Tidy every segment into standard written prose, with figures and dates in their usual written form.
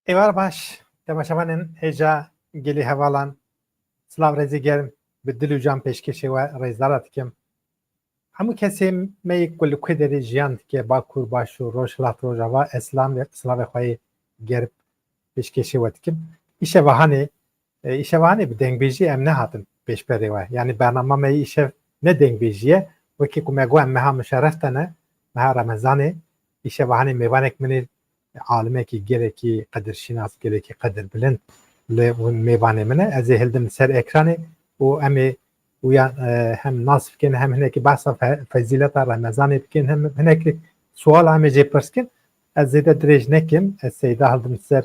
Evar baş, temaşavanın heja geli hevalan, slav rezi germ, bedil ucam peşkeşi ve rezdarat kim. Hamu kesim meyik kullu kuderi jiyan ke bakur başu roş lat rojava eslam ve slav xwayi gerb peşkeşi ve kim. İşe vahane bir dengbêjî em nehatin pêşberê we. Yani bername me îşev ne dengbêjiye wekî ku me got em meha müşerref tene meha Remezanê îşev hanê mêvanek min ê alimekî gelekî qedirşînas gelekî qedirbilind li mêvanê min e ez ê hildim ser ekranê û em ê wîya hem nas bikin hem hinekî behsa fezîleta Remezanê bikin hem hinekî sual em ê jê pirskin ez zêde dirêj nekim ez seyda hildim ser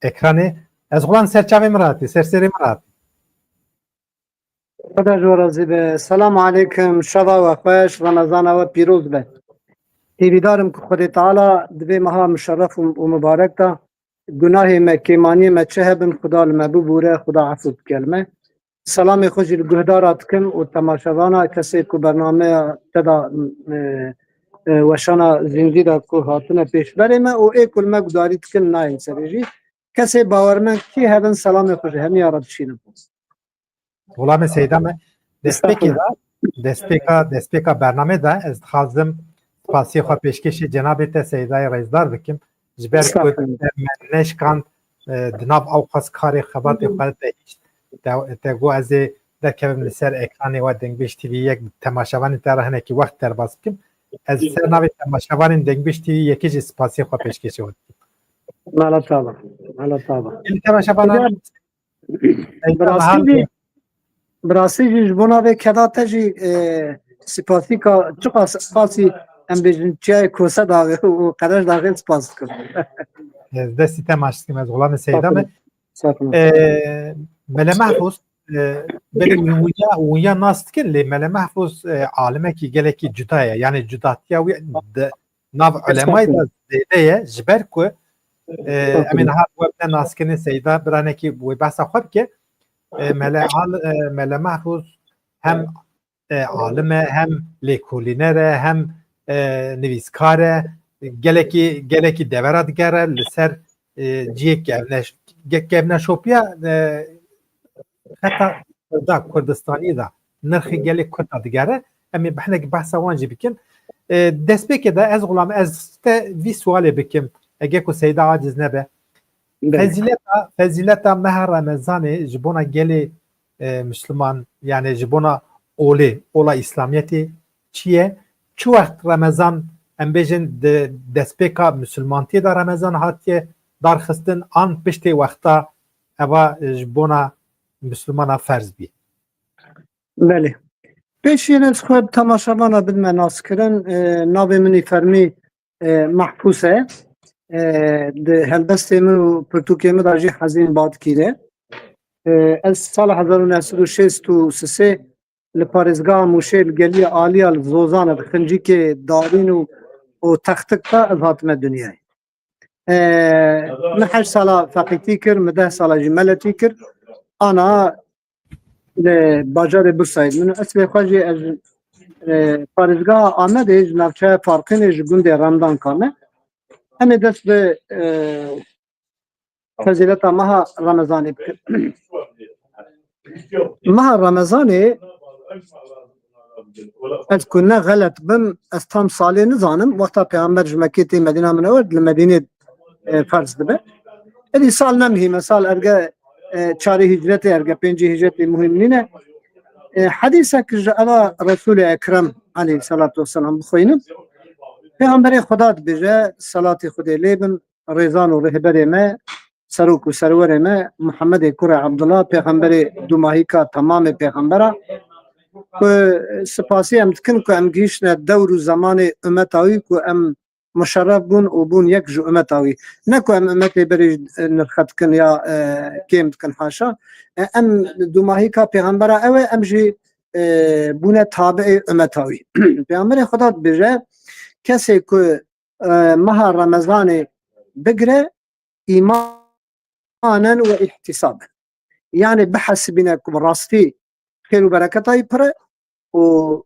ekranê ez xulan serçavê min ratî serserê min ratî. خدا جوازی به سلام علیکم شبا و خوش رمضان و پیروز به ایویدارم که خدا تعالی دوی مها مشرف و مبارک تا گناه مکیمانی مچه بن خدا المبو بوره خدا عفو بکلمه سلام خوشی گهدارات کم و تماشاوانا کسی که برنامه تدا وشانا زندگی دا که هاتونه پیش برمه و ای کلمه گداریت کن ناین سریجی کسی باورمن کی هبن سلام خوشی همی آراد شینم Xulamê seyda me destpêka bername da ez dixwazim spasiyê xwe pêşkêşê cenabê te Seydayê Rêzdar bikim ji ber ku me neşkan di nav ew xwezkarê xebatê xwe te got ez ê derkevim li ser ekranê we Dengbêj TV yek temaşevanê te re hinekî wext derbas bikim ez ser navê temaşevanên Dengbêj TV yekê jî spasiyê xwe pêşkêşê we dikim. Mala taba, mala taba. Gelî temaşevanan براستی جبونا به کداته جی سپاسی کا چقدر سپاسی ام بیشتر چای کوسه داغه و قدرش داغه سپاس کرد. دستی تماشاست که مزغولان سیدامه. مل محفوظ بله ویا ناست که لی مل محفوظ عالمه کی گله کی جدایه یعنی جداتیا وی ناف علمای دیده جبر کو امین ها وبنا ناست کنه سیدا برانه کی وی بحث خوب که مل محفوظ هم عالمه هم لیکولینره هم نویسکاره geleki deverat gere li ser ciyek gevne şopya heta da Kurdistanî da nirxi gelek Kurda digere em ê hinek behsa wan jî bikin destpêkê de ez xulam ez te vî sualê bikim ege ku Seyda aciz nebe fezîleta meha Remezanê ji bona gelê Müslüman yani ji bona ola İslamiyetê çi ye çi wext Remezan em bêjin di destpêka Müslmantiyê de Remezan hatiye darxistin an piştê wexta eva ji bona Müslümana ferz bî. Belê. Pêşî ez xwe temaşavana bidme naskirin navê min ê fermî Mahfûz e di helbestê min û pirtûkê min de jî hezîn badkîre. Ez sala 1963 li parêzgeha Mûşê li geliyê aliya li Zozan di xincikê darîn û textik de ez hatime dunyayê. Min 8 sala feqîtî kir, min 10 sala jî meletî kir. Ana li bajarê Bursayê min esbê xwe jî ez parêzgeha Amedê ji navçeya Farqînê ji gundê Remdan me. Em ê dest bi fezîleta meha Remezanê bikin. Meha Remezanê ez ku ne xelet bim ez tam salê nizanim wexta Peygamber ji Mekkê tê Medîna Minewwer li Medînê ferz dibe. Êdî sal nemihîme sal erge çarê hicretê erge pêncî hicretê muhim nîne. Hedîsek ji eva Resûlê Ekrem aleyhissalatu vesselam bixwînim. Peygamberê Xweda dibêje salatê Xwedê lê bin rêzan û rêhberê me serok û serwerê me Muhammedê kurê Ebdullah peygamberê dûmahîka temamê peygambera ku spasî em dikin ku em gihîşne dewr û zamanê ümmeta wî ku em muşerref bûn û bûn yek ji ümmeta wî. Ne ku em ümmetê berê nirxe dikin ya kêm dikin haşa. Em dûmahîka peygambera ew e em jî bûne tabiê ümmeta wî. Peygamberê Xweda dibêje kesê ku meha Remezanê bigire îmanen û ihtisab. Yani bihesibîne ku bi rastî xêr û bereketayî pir û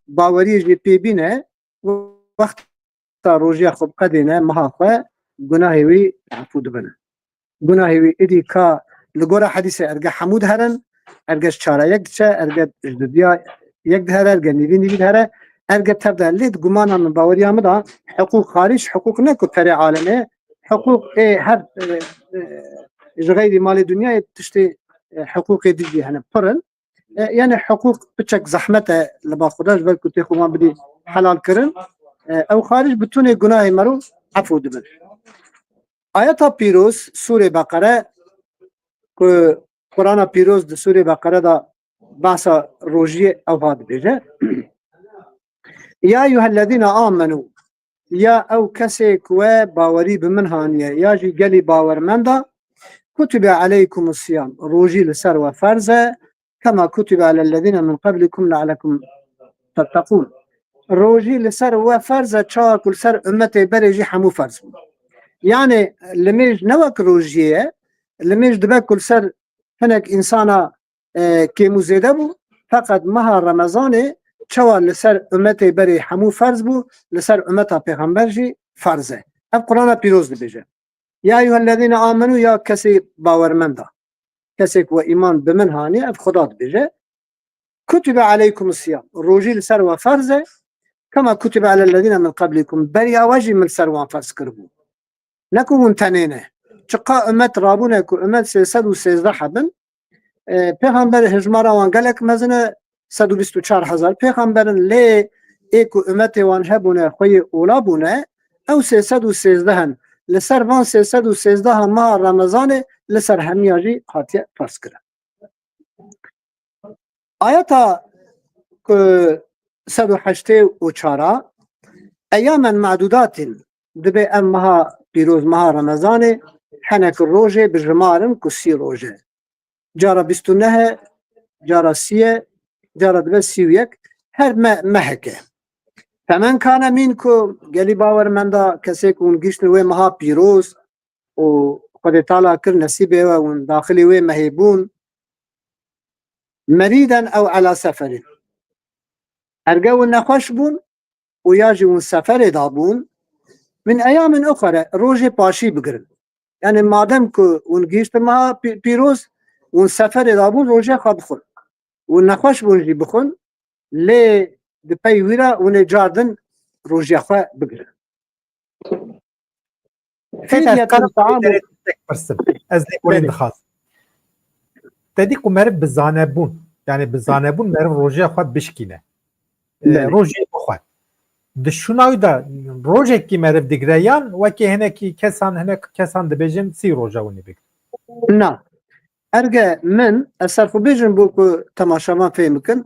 baweriyê jî pê bîne wexta rojiya xwe biqedîne meha xwe gunahê wî efû dibine. گناهی وی ایدی که لگورا حدیث ارگه حمود هرن ارگه چاره یک چه ارگه اجدبیا یک هره ارگه نیوی هره ارگه تبدا لید گمانا من باوری آمده حقوق خارج حقوق نکو پر عالمه حقوق هر غیر مال دنیا تشتی حقوق دیگه هنه پرن يعني حقوق بتشك زحمته لبا خداش بالكو تيخو ما بدي حلال كرن او خارج بتوني گناه مرو عفو دبن آياتا بيروز سورة بقرة كو قرآن بيروز د سورة بقرة دا بحثا روجية او هاد بيجه يا أيها الذين آمنوا يا او كسي كوا باوري بمنهانية يا جي قلي باور من دا كتب عليكم الصيام روجي لسر وفرزة كما كتب على الذين من قبلكم لعلكم تتقون روجي لسر وفرزة چا كل سر امتي بريجي حمو فرز يعني لميج نوك روجيه لميج دبا كل سر هناك انسانا كيمو زيده بو فقط مها رمضان چوا لسر امتي بري حمو فرز بو لسر امتا پیغمبر جي فرزه اف قرآن پیروز بيجه يا ايها الذين آمنوا يا كسي باورمندا كسيك وإيمان بمن هاني أف خدات بيجي كتب عليكم الصيام روجي لسر وفرزة كما كتب على الذين من قبلكم بريا وجي من سر وفرز كربو نكو منتنينه چقا امت رابونه كو امت 313 حبن پیغمبر هجمارا وان قالك مزنه 124,000 پیغمبرن لي ايكو امت وان هبونه خوي اولا بونه او 313 لسر وان 313 ما رمضان لسر همیاجی خاطیه فرض کرد. آیاتا که 184 ایاما معدودات دبی امها پیروز مها رمضان حنک روژه بجمارن کسی روژه جارا 29 جارا 30 جارا دبی 31 هر مهکه فمن كان منكم قالي باور من دا كسي كون جيشن وي مها بيروز و قد تعالى كر نصيبه ون داخلي وي مهيبون مريدا او على سفر ارجو النخوش بون وياجي ون سفر دابون من ايام اخرى روجي باشي بقرن يعني مادام كو ون جيشن مها بيروز ون سفر دابون روجي خاد خل والنخوش بون جي بخون لي دپی ویرا ونه جاردن روژی خواه بگره فيديا برسم از دیکورین دخواست تدی کو مرب بزانبون يعني بزانبون مرب روژی خواه بشکینه روژی خواه دشوناوی دا روژی کی مرب دگریان وکی هنکی کسان دبیجن سی روژه ونی بگره نه ارجع من الصرف بيجن بوكو تماشامان فهمكن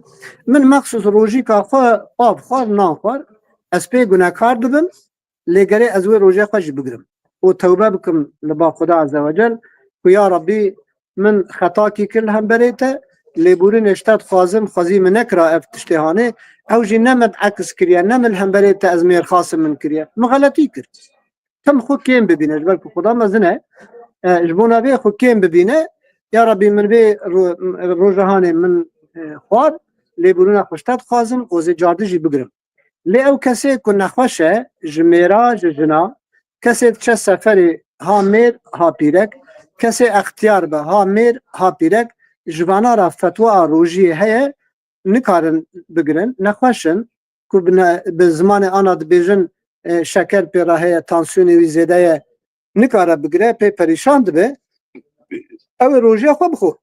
من مخصوص روجي كاخوا آب خوار نان خوار اسبي گناهكار دبم لغري ازوي روجي خوش بگرم و توبه بكم لبا خدا عز وجل ويا ربي من خطاكي كلهم بريته لبورين اشتاد خازم خازي من نكرا افتشتهاني او جي نمد عكس كريا نمل هم بريته ازمير خاصم من كريا مغلطي كر تم خو كيم ببينه جبالك خدا مزنه جبونا بي خو كيم ببينه يا ربي من بي روجهاني من خوار لي برونا خوشتات خازم وزي جاردجي بگرم لي او كسي كنا خوشه جميرا جنا كسي تش سفري ها مير ها بيرك كسي اختيار به ها مير ها بيرك جوانا را فتوى روجي هي نكارن بگرن نخوشن كو بزمان انا دبيجن شكر بيرا هي تانسيوني وي زيده نكاره بگره پي پريشان دبه او روژه خواه بخور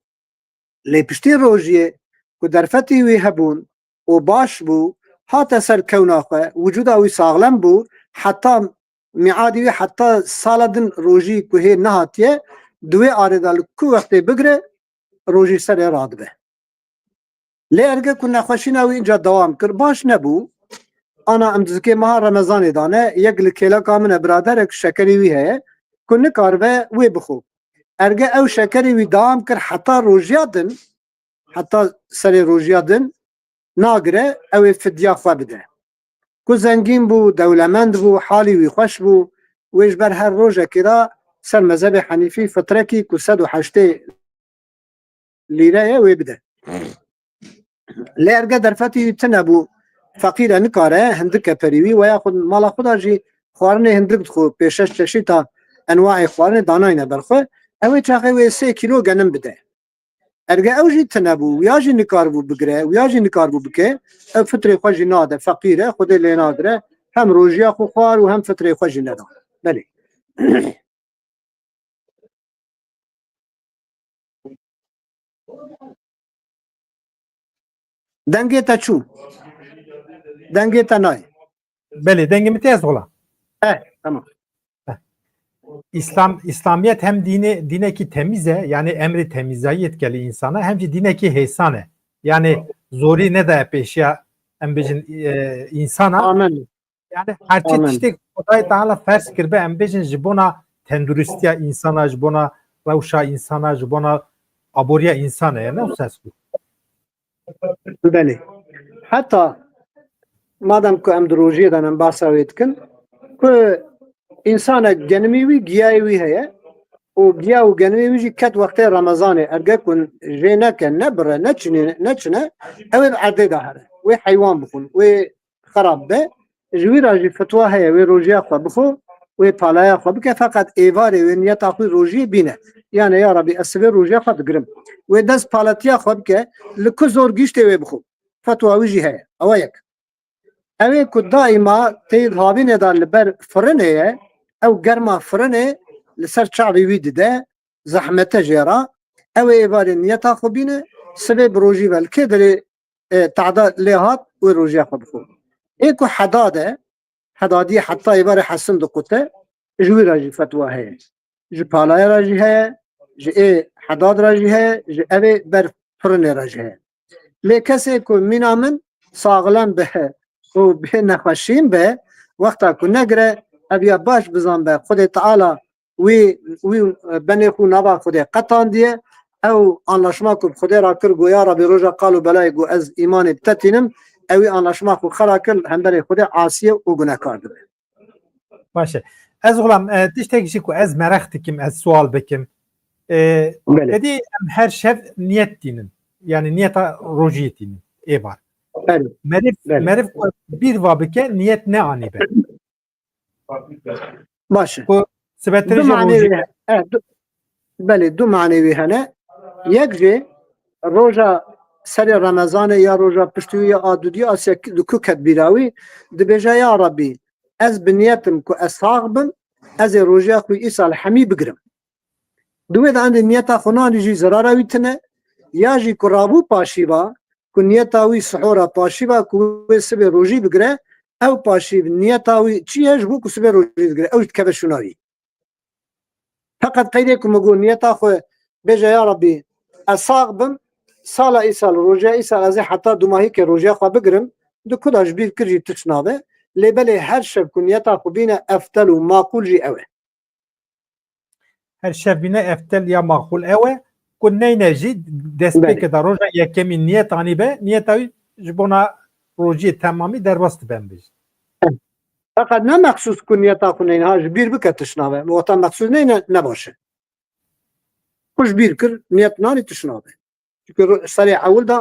لی پشتی روژه که درفتی وی هبون و باش بو حتی سر کونا خواه وجود اوی ساغلم بو حتی میعادی وی حتی سالدن روژه که هی نهاتیه دوی آردال که وقتی بگره روژه سر راد به لی ارگه که نخوشین اوی اینجا دوام کر باش نبو انا امدزکی ماه رمضان دانه یک لکیلا کامن برادر شکری وی هی که نکار به وی بخور ارجع او شكري ودام كر حتى روجيادن حتى سري روجيادن ناقره او فديا خوا بده كو زنگين بو دولمند بو حالي وي خوش بو ويش بر هر روجه كده سر مذهب حنيفي فتركي كو 108 ليره وي بده لي ارجع درفتي تنبو فقير نكاره هندك بريوي وياخذ مال خدا جي خوارنه هندك خو بيشش چشيتا انواع خوارنه داناينه برخه اوی چاقه وی 3 کیلو گنم بده ارگه او جی تنبو یا جی نکار بو بگره و یا جی نکار بو بکه او فطره خوشی ناده فقیره خود لی نادره هم روژیا خو خوار و هم فطره خوشی ناده بله دنگه تا چو دنگه تا نای بله dengemi tez ola. tamam İslamiyet hem dineki temize yani emri temizayet geli insana hem de dineki hesane. Yani zori ne de peşya embejin insana amen yani her Amen. çeşitli Huday Teala farz kirbe embejin jibona tenduristiya insana jibona ravşa insana jibona aboriya insana yani o ses bu. بله حتی مادام که ام دروژی دانم باساویت کن که انسان جنمی وی گیای وی هیا و گیا و جنمی وی کت وقت رمضان ارجع کن جینا کن نبره نچنه اول عدد دهره و حیوان بخون و خراب به جوی راجی فتوا هیا و روجیا خو بخو و پالایا خو بکه فقط ایواره و نیت آخوی روجی بینه یعنی یا ربی اسبه روجیا خو گرم و دست پالاتیا خو بکه لکزور گیشته و بخو فتوا ویجی هیا اوایک اوه که دائما تید هاوین دار لبر فرنه او گرما فرنه لسر چعبی وید ده زحمت جرا اوه ایوار نیتا خوبینه سبب روژی بلکه دلی تعداد لیهات و روژی خوب خود ایکو حداده حدادی حتی ایوار حسن دو قطه جوی راجی فتوه هی جو پالای راجی هی جو ای حداد راجی هی جو اوه بر فرنه راجی هی لی کسی که مینامن ساغلم به و به نخوشیم به وقتا که نگره ابیا باش بزن به خود تعالی وی بنی خو نبا خود قطان دیه او انلاشما که خود را کر گویا را به روژا قالو بلای گو از ایمان بتتینم اوی انلاشما خو خرا کر هم بری خود عاصیه و گناهکار ده باشه. Ez olam tiştek şey ku ez merak dikim ez sual bekim. بله Edi her şev niyet dinin. Yani niyeta roji dinin. Evar. بله Merif bir vabike niyet ne ani be. باشه Bu دو sebetleri معنی roji. بله دو معنی هنه یک جه روژا سر رمضان یا روژا پشتوی آدودی آسیا دکو کت بیراوی دبیجا یا ربی از بنیتم که اساق بم از روژا خوی ای سال حمی بگرم دوی دا اند نیتا خونانی جی زراراوی تنه یا جی کرابو پاشی با که نیتاوی سحورا پاشی با که سبی روژی بگره او پاشی نیتاوی چیه جبو که سبی روژی بگره او جتکبه شناوی فقط قیده که مگو نیتا خوی بیجا یا ربی اساق بم سالا ای سال روژا ای سال از حتی دو ماهی که روژا خواه بگرم دو کداش بیر کرجی تشنابه لیبله هر شب کنیتا خو بینه افتل و معقول جی اوه Her şevine eftel ya makul eve ku neynerji destpeke da roja yekemi niyet ani be niyetavi jibona roji tamamı derbast ben biz. فقط نه مخصوص کنیتا خو نه ها بیر بکه تشنابه وقتا مخصوص نه نباشه خوش بیر کر نیت نانی تشنابه چون سری اول دا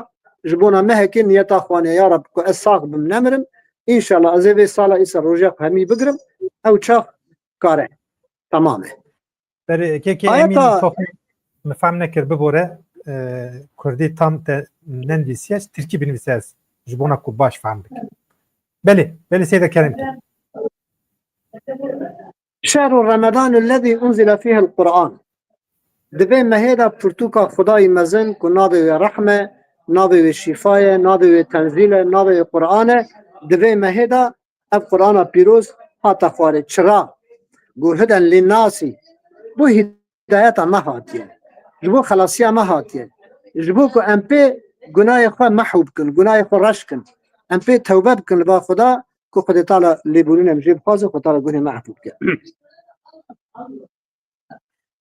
جبونا مهکی نیتا خوانه یا رب کو اساق بم نمرم ان شاء الله از وی سالا ایسا روجا همی بگرم او چاق کاره تمامه Beri keke آیا emin تا çok mefam nekir bibore Kurdi tam te nendisiyes Türkiye binvisiyes jibona ku baş faham bik. Beli seyde kerim ki. شهر رمضان الذي انزل فيه القرآن دبي مهيدا فرتوكا خداي مزن كو نابي رحمة نابي شفاية نابي تنزيل نابي قرآن دبي مهيدا القرآن بيروز هاتا خواري چرا گو هدن للناس بو هدايتا ما هاتيه جبو خلاصيا ما هاتيه جبو كو ام بي گناي خو محوب كن گناي خو رش كن ام بي توبه بكن با خدا كو خدا تعالى لبولين مجيب خازو خدا تعالى گناي محوب كن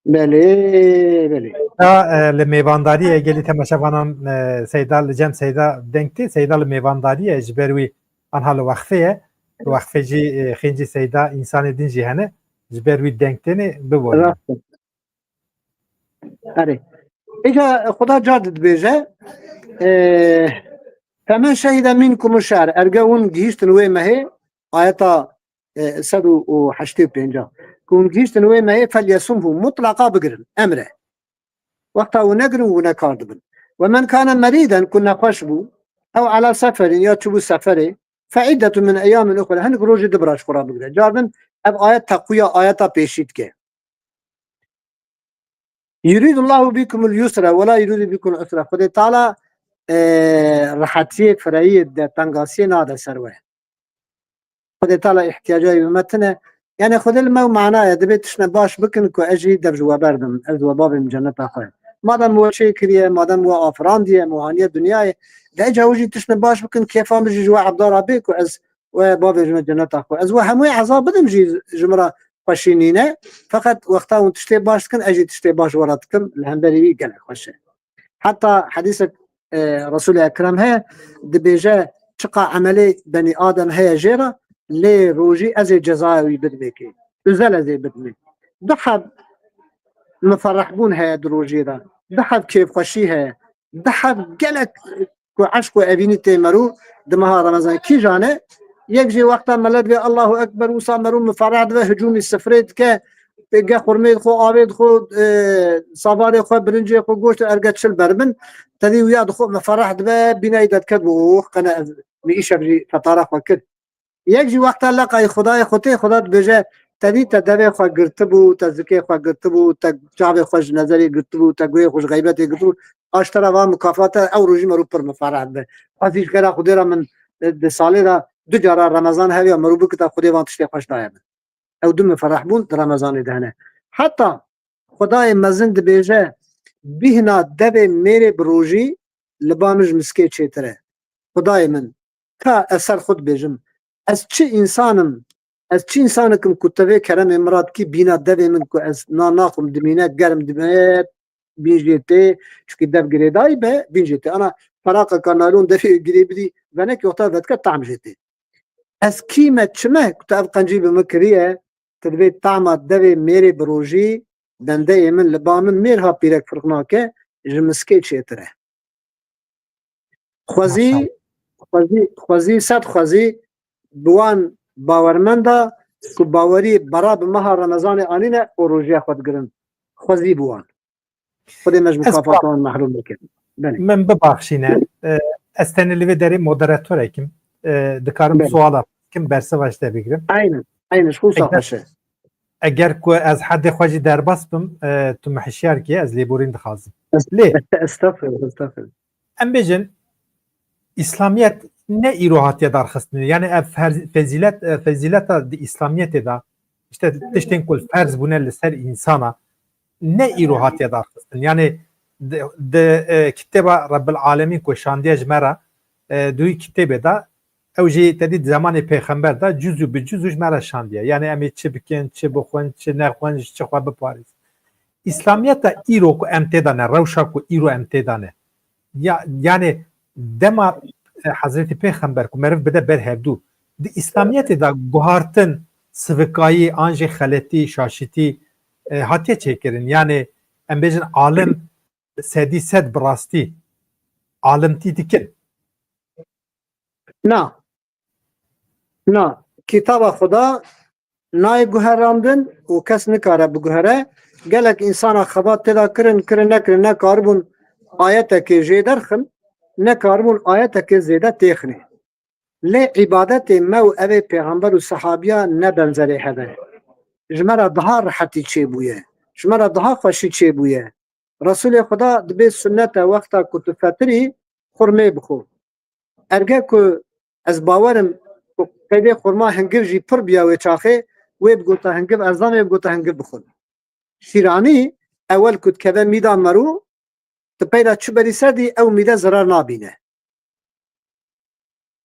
بله Ya le mevandariye geli temaşavanan Seyda le Cem Seyda denkti. Seyda le mevandariye jberwi anhalı vakfeye vakfeci xinci Seyda insan edin cihane jberwi denkteni bibori. راست آره اجا خدا جادت بیجه فمن شهد منكم الشهر ارجعون جيشت الوي ما هي آياتا 185 كون جيشتن وين ما فليصمه مطلقا بقرن أمره وقتا ونقرن ونكاردبن ومن كان مريضا كنا خشبو أو على سفر يتشبو سفره فعدة من أيام أخرى هنك روج دبراش خورا بقرن جاردن أب آيات تقوية آياتا بيشيت كي يريد الله بكم اليسر ولا يريد بكم العسر خد تعالى راحتي فرعيد ده تنقاسي نادا سروه خد تعالى احتياجات بمتنا يعني خد المو معناه دبيتشنا باش بكن كو اجي درجوا بردم ازوا باب من جنة اخوي مادام هو شيء كريه مادام هو افرانديه موانيه دنياي ده جوجي تشنا باش بكن كيف امجي جوا عبد ربيك واز وباب جنة اخوي ازوا هموي عذاب بدم جي جمره خشينينه فقط وقتها وتشتي باش كن اجي تشتي باش وراتكم الهمبري قال خش حتى حديث رسول اكرم هي دبيجا تقع عملي بني ادم هي جيره لي روجي ازي جزاوي بدميكي ازال ازي بدمي ضحب مفرحبون هي دروجي دا ضحب كيف خشيها ضحب قالك عشق ابيني تيمرو دمها رمضان كي جانه يجي وقتا ملد بي الله اكبر وصامرو مفرح ده هجومي السفريت ك بقى خرميد خو آبيد خو صاباري خو برنجي خو قوشت ارقات شل بربن تدي وياد خو مفرح ده بنايدت كدبو قنا ميش بجي فطارة خو كد يجي وقتا لقى خداي خوتي خدا بجا تدي تدبي خو قرتبو تزكي خو قرتبو تجاب خو نظري قرتبو تقوي خو غيبتي قرتبو اشترى با مكافات او رجيم رو پر مفرح ده خاطر كلا خديرا من سالي ده دو جارا رمضان هاوي مروبو كتا خدي وان تشتي خوش دايما او دم فرح بون رمضان دهنه حتى خدای مزند بیجه بهنا دبه میره بروجی لبامج مسکی چیتره خدای من تا اثر خود بیجم از چه انسانکم کتوه کرم مراد کی بینا دبه من کو از ناقم دمینه گرم دمینه بینجیته چکی دب گریدای به بینجیته انا فراق کانالون دفی گریبدی و نک یوتا ودک طعم جیته از کیمه چمه کتاب قنجی بمکریه تدبي طعمة دبي ميري بروجي دندي من لبامن ميرها بيرك فرقناكه جمسكي تشيتره خوزي صد خوزي بوان باورمندا كو باوري براب مها رمضان آنينه وروجي خود گرن خوزي بوان خودي مجموعاتان محروم بكن من ببخشینه استنلی داری مودراتور اkim دکارم سوالا kim berse başta بگیرم aynen شو صاحشه اگر کو از حد خواجی در بس بم تو محشیار کی از لیبورین دخازم لی استغفر ام بجن اسلامیت نه ایروهاتیه در خستنی یعنی فضیلت دی اسلامیت دا işte تشتین کل فرض بونه لسر انسانا نه ایروهاتیه در خستن یعنی د کتاب رب العالمین کو شاندیه جمره دوی کتاب دا او جی تدید زمان پیغمبر دا جزو به جزوش مرا شاندیه یعنی امی چه بکن چه بخون چه نخون چه خواه بپاریز اسلامیت دا ایرو کو امتدانه روشا کو ایرو امتدانه یعنی دما حضرت پیغمبر کو مرف بده بر هردو دی اسلامیت دا گوهارتن سوکایی آنج خلطی شاشتی هاتیه چکرین یعنی ام بیجن عالم سدی سد براستی عالم تی دیکن نه کتاب خدا نای گوهراندن و کس نکاره بگوهره گلک انسان خبات تدا کرن نکرن نکاربون آیت که جیدر خن نکاربون آیت که زیده تیخنه لی عبادت مو اوی پیغمبر و صحابیا نبنزره هده جمرا daha راحتی چه بویه جمرا daha خوشی چه بویه رسول خدا دبی سنت وقتا کتو فتری خرمه بخو ارگه که از باورم قیده خورما هنگر جی پر بیاوی چاخه وی بگوتا هنگر ارزان وی بگوتا هنگر بخون شیرانی اول کد که میدان مرو تپیدا چو بری سردی او میده ضرر نابینه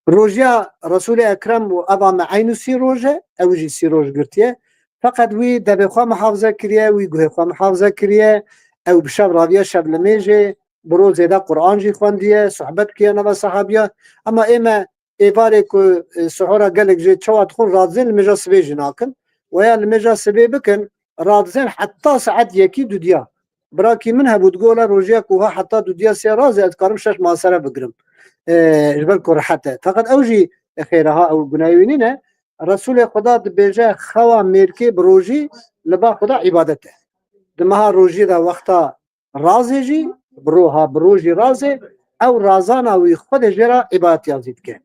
روژیا رسول اکرم و ابا معینو سی روژه او جی سی روژ گرتیه فقط وی دبی خواه محافظه کریه وی گوه خواه محافظه کریه او بشب راویه شب لمیجه برو زیده قرآن جی خواندیه صحبت کیه نو صحابیه اما ایمه ایواره که سحورا گلک جی چواد خون رادزین لمجا سبی جناکن و یا لمجا سبی بکن رادزین حتی ساعت یکی دو دیا براکی من هبود گولا روژیا که حتی دو دیا سی رازی از کارم شش ماسره بگرم جبل که راحته فقط اوجی خیرها او گناهیونینه رسول خدا دبیجه خوا میرکی بروجی لبا خدا عبادته دمها روجی دا وقتا رازه جی بروها بروجی رازه او رازانا وی خود جرا عبادت یازید که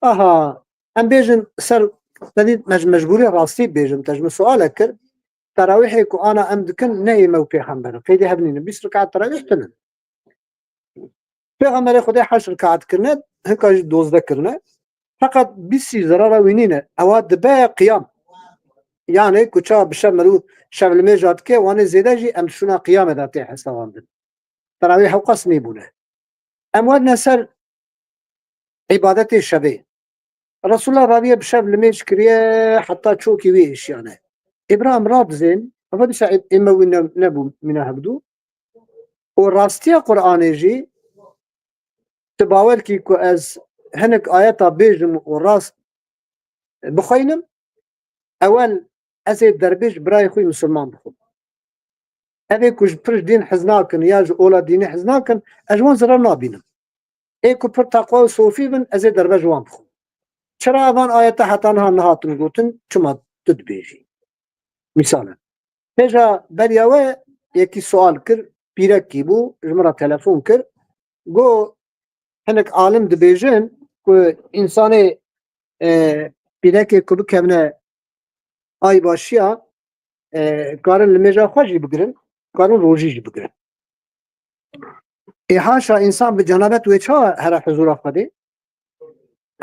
آها ام بیجن سر تدید مجبوری راستی بیجن تجمع سؤال کرد تراویحی که آنا ام دکن نه مو پیغمبر قیدی هبنین 20 رکعت تراویح تنن پیغمبر خدا 8 رکعت کرنه هنکاج 12 کرنه فقط 20 زراره وینینه اواد دبا قیام يعني كوتشا بشملو شمل ميجات كي وانا زيدا جي ام شونا قيامه ذاتي حسواندن تراويح وقسمي بونه اموال نسر عبادتي الشبي رسول الله رضي بشمل ميج كريه حتى تشوكي ويش يعني ابراهيم راب زين فبدي سعيد اما وين نبو من هبدو وراستيا قران جي تباول كي كو از هنك ايات بيجم وراس بخينم اول ازي دربيش براي خوي مسلمان بخو هذيك كوج برش دين حزناكن ياج اولا دين حزناكن اجوان زرار نابينم ايكو پر تقوى صوفي بن ازي دربه جوان بخو چرا اوان آيات حتى نها نهاتن گوتن چما تدبيجي مثالا تجا برياوه يكي سؤال كر بيرك كي بو جمرة تلفون كر گو هنك عالم دبيجن كو انساني بيرك كبو كمنا آي باشيا كارن لمجا خوشي بگرن كارن روجي بگرن إحاشا إنسان بجانبت ويشا هر حضور أفقده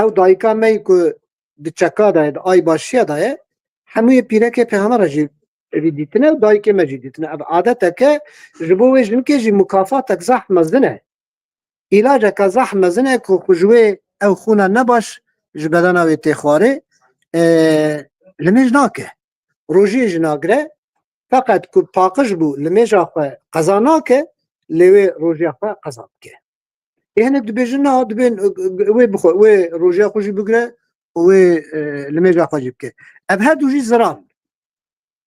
أو دايكا ميكو دچكا دايد آي باشيا دايد هموية بيركي پیهانا رجي ديتنا و دايكي مجي ديتنا أب عادتك جبوه جنكي جي مكافاتك زح مزدنه علاجك زح مزدنه كو خجوه أو خونا نباش جبدانا ويتي خواري لمج ناكه روجي جناگره فقط کو پاقش بو لمجا خو قزاناکه لوی روجی خو قزانکه هنک دبیجن نه دبین وی بخو وی روجی خوشی بگره وی لمجا خو جبکه اب هادو جی زران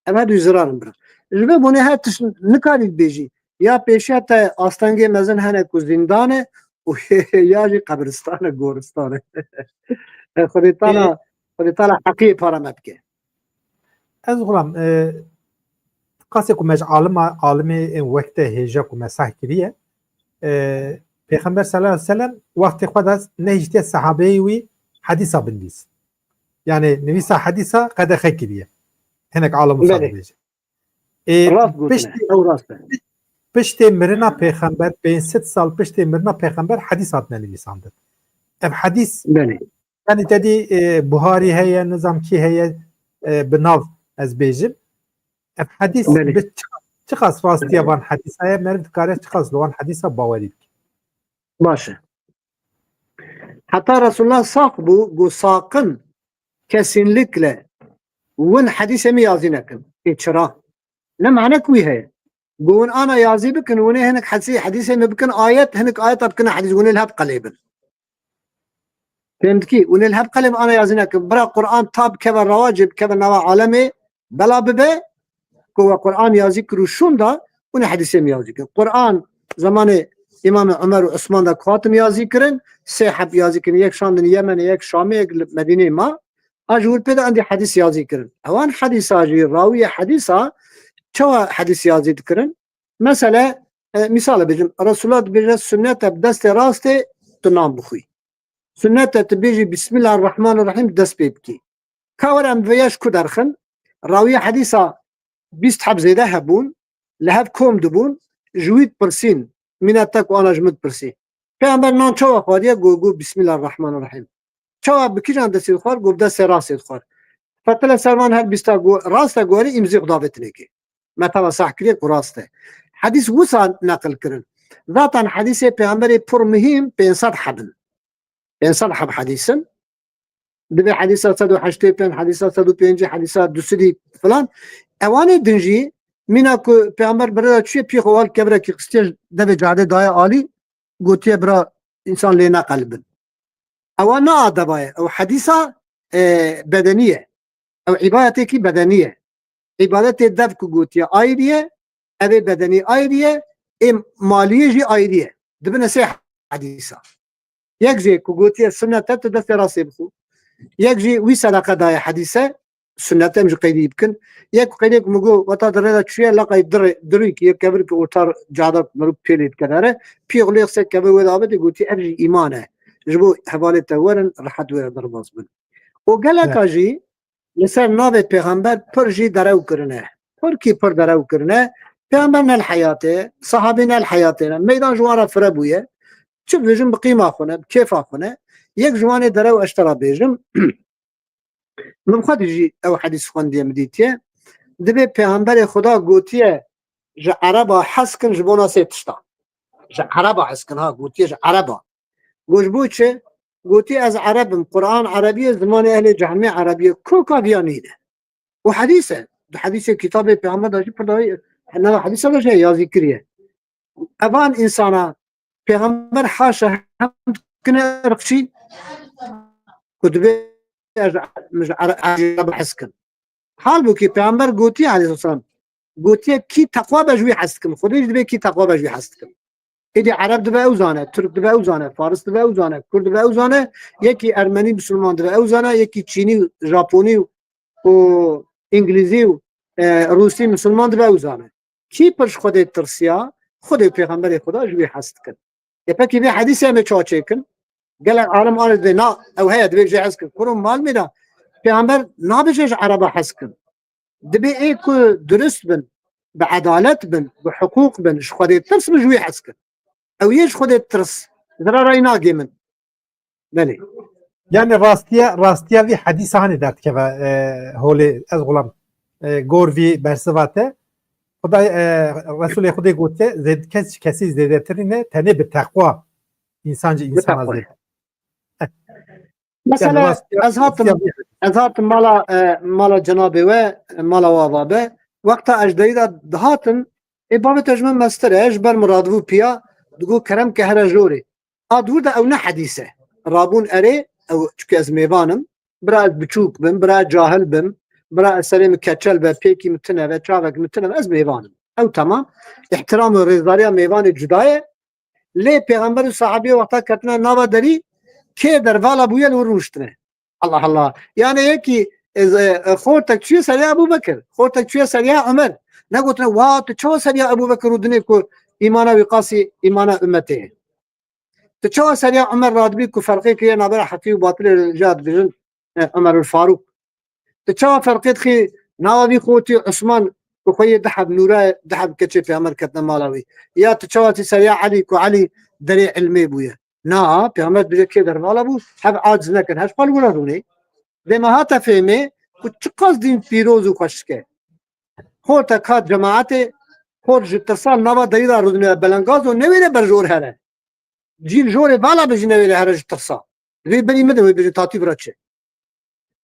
اب هادو زران بر جبه بونه هاتش نکاری بیجی یا پیشت آستانگی مزن هنه کو زندانه و یا جی قبرستان گورستانه خودتانا حقیقی پارامتکه از غلام قاسي كو مج عالمي وقت هجا كو مسح كريه پیغمبر صلى الله عليه وسلم وقت خود از نهجت صحابه وي حديثا بنديس يعني نويسا حديثا قد خكريه هناك عالم صحابه پشت مرنا پیغمبر 500 سال پشت مرنا پیغمبر حديثات نويساند اب حديث يعني تدي بخاري هي نظام كي هي بناف از بيجب اب حديث چقاس راستي وان حديث هي مرد كاره چقاس لوان حديثا باوري باشه حتى رسول الله ساق bu sakın kesinlikle ون حديث mi yazinakin içra ne معنى كوي هي قون انا يازي بكن وني هنك حديث mi بكن آيات هنك آيات بكن حديث وني الهب قليبا فهمت كي وني الهب قليب انا يازيناكن برا قرآن تاب كبر رواجب كبر نوا عالمي بلا ببه كو قرآن يازي كروشون دا وني حديث mi yazيكن قرآن زمان امام عمر و عثمان دا خاتم يازي كرن سيحب يازي كرن يك شاندن يمن يك شامي يك مدينة ما اجول بدا عندي حديث يازي كرن اوان حديث اجي راوية حديثة شو حديث يازي كرن مثلا مثال بيجم رسول الله بيجي سنة بدست راسته تنام بخوي سنة تبيجي بسم الله الرحمن الرحيم دست بيبكي كاورم فياش كدرخن راوية حديثة بيست حب زيده هبون لهب كوم دبون جويد برسين مناتك وانا جمد برسي پیامبر نان چوا خواریه گو بسم الله الرحمن الرحیم چوا بکیجان دستی خوار گو دست راست خوار فتلا سلمان هر بیستا گو راست گوری امزی خدابت نکی متى صح كريك وراسته حديث وصل نقل كرن ذاتا حديث پیامبر پر مهم بينصد حبن بينصد حب حديثا دبي حديثات صدو حشتي بين حديثات صدو بينجي حديثات دوسدي فلان اواني دنجي مینا کو پیامبر برای چی پیغوال کبره کی قصتی دو جاده دای عالی گوتی برا انسان لینا قلبن او نه ادبای او حدیثه بدنیه او عبادتی کی بدنیه عبادت دف کو گوتی ایریه او بدنی ایریه ام مالیه جی ایریه دبن سه حدیثه یک جه کو گوتی سنت ته دست راسی بخو یک جی وی صدقه دای حدیثه سنتم جو قیدی بکن یک قیدی مگو وتا دره چیه لقای دری که یک کبر که اوتار جاده مرو پیلید کناره پیغلی خسته کبر ودابه گوتی ارجی ایمانه جبو حواله تورن راحت ور درباز بن و گله جی لسر ناب پیغمبر پر جی درو کرنه پر کی پر درو کرنه پیغمبر نل حیاته صحابی نل حیاته میدان جوارا فربویه چه بیجم بقیمه خونه کیف خونه یک جوان درو اشترا بیجم من خود جی او حدیث خوندیم دیتیه دبی پیغمبر خدا گوتیه ج عربا حسکن جبونا سیتشتا ج عربا حسکن ها گوتیه ج عربا گوش بو چه گوتی از عربم قرآن عربی زمان اهل جهنم عربی کوکا بیانیده و حدیثه دو حدیث کتاب پیغمبر داشتی پردایی نه حدیثه داشته یا ذکریه اوان انسانا پیغمبر حاشا هم کنه رقشی کدبه مش عرب حسكن حال بو كي پیغمبر گوتی علیه السلام گوتی کی تقوا بجوی حسكن خودش دبه کی تقوا بجوی حسكن ایدی عرب دبه اوزانه ترک دبه اوزانه فارس دبه اوزانه کرد دبه اوزانه یکی ارمنی مسلمان دبه اوزانه یکی چینی ژاپنی و انگلیزی و روسی مسلمان دبه اوزانه کی پرش خود ترسیا خود پیغمبر خدا جوی حسكن یپکی به حدیث هم چاچه کن قال عالم قال دي نا او هي دبي جي حسكن كلهم مال ميدا پیغمبر نا بيجي عربه حسكن دبي ايكو درست بن بعدالت بن بحقوق بن خدي ترس بجوي حسكن او يش خدي ترس ذرا راينا جيمن بله Yani rastiya vi hadis hani dert ke hole az gulam gorvi bersevate Xuday Resul Xuday gote zed kesi zedetirine tane bir takva insancı insana zed. مثلا از هاتم مالا جنابه و مالا وابابه وقتا اجدایی دا هاتم بابا تجمع مستره اجبر مرادوو پیا دگو کرم که هر جوری آدور دا او نه حدیثه رابون اره او چکه از میوانم برا از بچوک بم برا جاهل بم برا از سلیم کچل به پیکی متنه و چاوک متنه از میوانم او تمام احترام و ریزداری میوان جدایه لی پیغمبر و صحابی وقتا کتنه ناوا داری که در والا بویل و روشتنه الله الله یعنی یکی خورتک چیه سریع ابو بکر خورتک چیه سریع عمر نگوتنه واه تو چه سریع ابو بکر و دنه که ایمانا وقاسی ایمانا امته تو چه سریع عمر رادبی که فرقی که نابر حقی و باطل جاد بجن عمر الفاروق تو چه فرقیت خی ناوی خوتی عثمان که خوی دحب نوره دحب کچه پی عمر کتنا مالاوی یا تو چه سریع علی که علی دری علمی بویه نه پیامبر بیشه که در والا بود هف عاجز نکن هش قال ولا رونی دم ها تفهمه که چقدر دین پیروز و خوشکه خود تکات جماعت خود جتصال نوا دریدا رودنه بلنگاز و نویره بر جور هره جیل جور والا بجی نویره هره جتصال وی بری مده وی بجی تاتی برچه